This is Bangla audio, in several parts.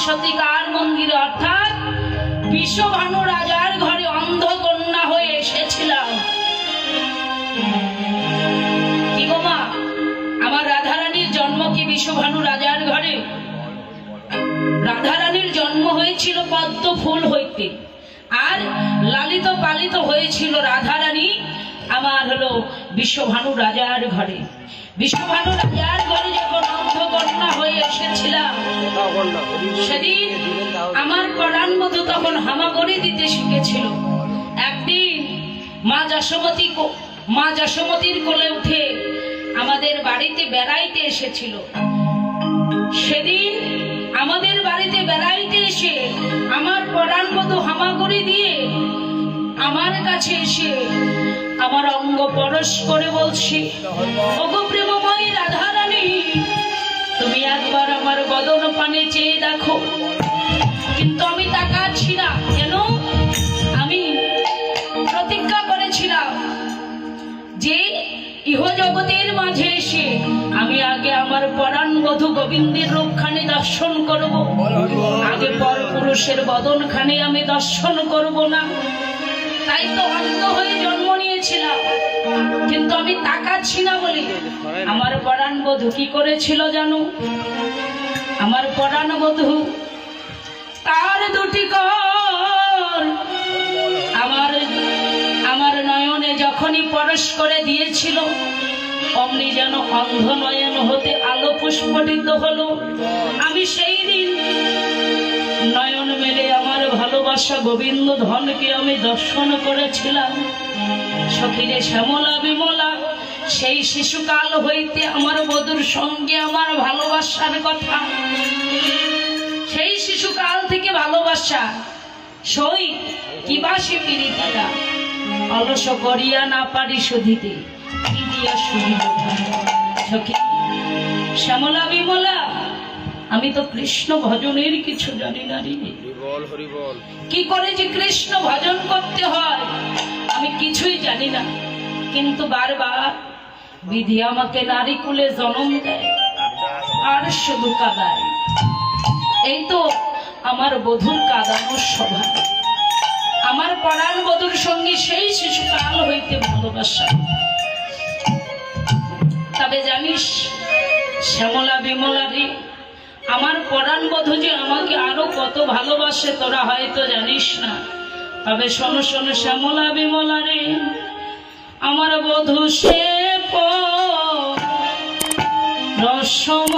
সতীকার মন্দিরে অর্থাৎ বিশ্বভানু রাজার ঘরে অন্ধকন্যা হয়ে এসেছিলাম। কি গো মা, আমার রাধারানীর জন্ম কি বিশ্বভানু রাজার ঘরে? রাধারানীর জন্ম হয়েছিল পদ্ম ফুল হইতে, আর লালিত পালিত হয়েছিল রাধারানী আমার হলো বিশ্বভানু রাজার ঘরে। বিশ্বভানু রাজার ঘরে যখন অন্ধকন্যা হয়ে এসেছিলাম, সেদিন আমার পরাণ বধূ তখন হামাগুড়ি দিতে শিখেছিল। একদিন মা যশোমতীর কোলে উঠে আমাদের বাড়িতে বেড়াইতে এসেছিল। সেদিন আমাদের বাড়িতে বেড়াইতে এসে আমার পরাণ বধূ হামাগুড়ি দিয়ে আমার কাছে এসে আমার অঙ্গ পরশ করে বলছি, ওগো প্রেমময়ী রাধারানী, তুমি একবার আমার বদন পানে চেয়ে দেখো। কিন্তু আমি তাকাচ্ছি না। কেন? আমি প্রতিজ্ঞা করেছিলাম যে ইহজগতের মাঝে এসে আমি আগে আমার পরাণ বধূ গোবিন্দের রূপখানি দর্শন করব, আগে পরপুরুষের বদনখানি আমি দর্শন করব না। তাই তো অন্ধ হয়ে জন্ম নিয়েছিলাম, কিন্তু আমি তাকাচ্ছি না বলি আমার পরাণ বধূ কি করেছিল জানো? আমার পরাণ বধূ তার দুটি কর আমার নয়নে যখনই পরশ করে দিয়েছিল, অমনি যেন অন্ধ নয়ন হতে আলো পুষ্পটিত হলো। আমি সেই দিন নয়ন মেলে আমার ভালোবাসা গোবিন্দ ধনকে আমি দর্শন করেছিলাম। সখীরে শ্যামলা বিমলা, সেই শিশুকাল হইতে আমার বধূর সঙ্গে আমার ভালোবাসার কথা, সেই শিশুকাল থেকে ভালোবাসা সই কিবাসে পীড়িতারা অলস করিয়া না পারি শুধিতে, কি দিয়া শুধিব সখী শ্যামলা বিমলা, আমি তো কৃষ্ণ ভজনের কিছু জানি না রে। কি করে যে কৃষ্ণ ভজন করতে হয় আমি কিছুই জানি না, কিন্তু বারবার বিধি আমাকে নারী কুলে জন্ম দেয় আর শুধু কাঁদায়। এই তো আমার বধূর কাঁদানোর স্বভাব। আমার পরাণ বধূর সঙ্গে সেই শিশুকাল হইতে ভালোবাসা। তবে জানিস শ্যামলা বিমলা রে, আমার পরাণ বধূ যে আমাকে আরো কত ভালোবাসে তোরা হয়তো জানিস না। তবে শোনো শোনো শ্যামলা বিমলা রে, আমার বধূ সে রসম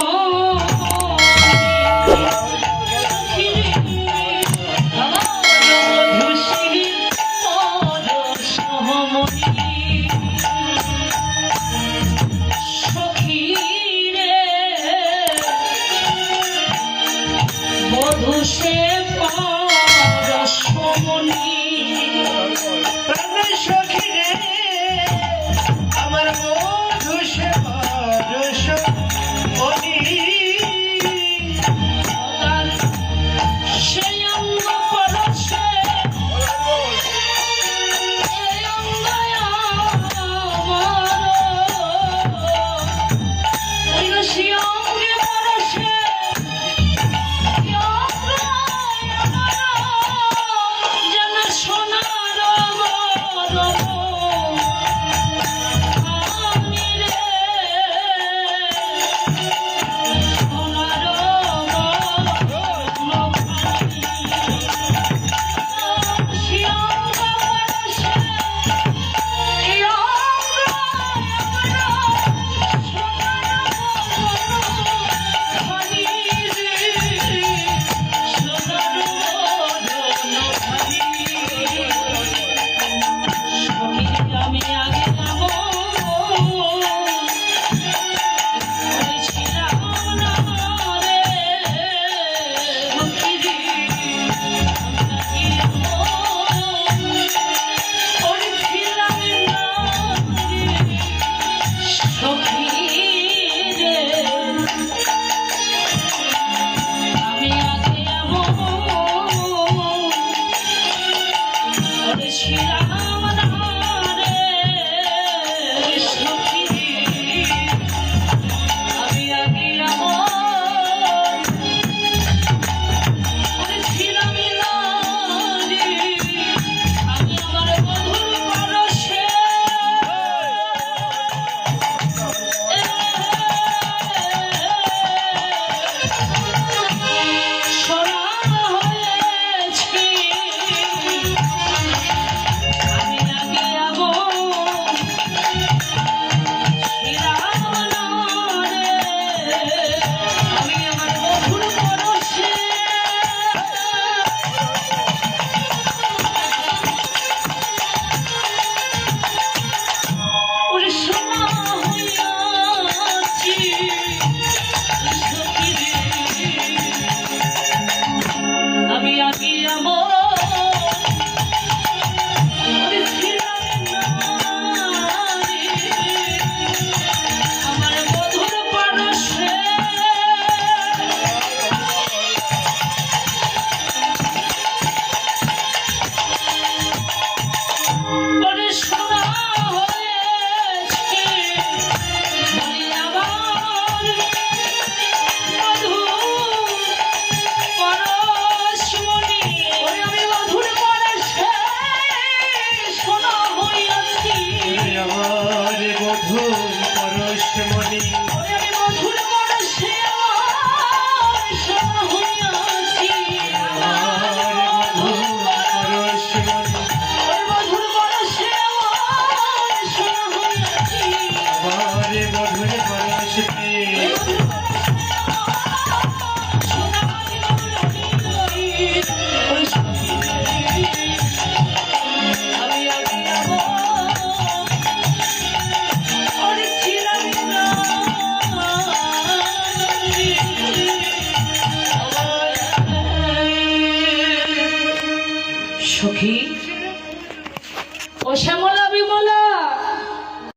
সখী ও শ্যামলা বিমলা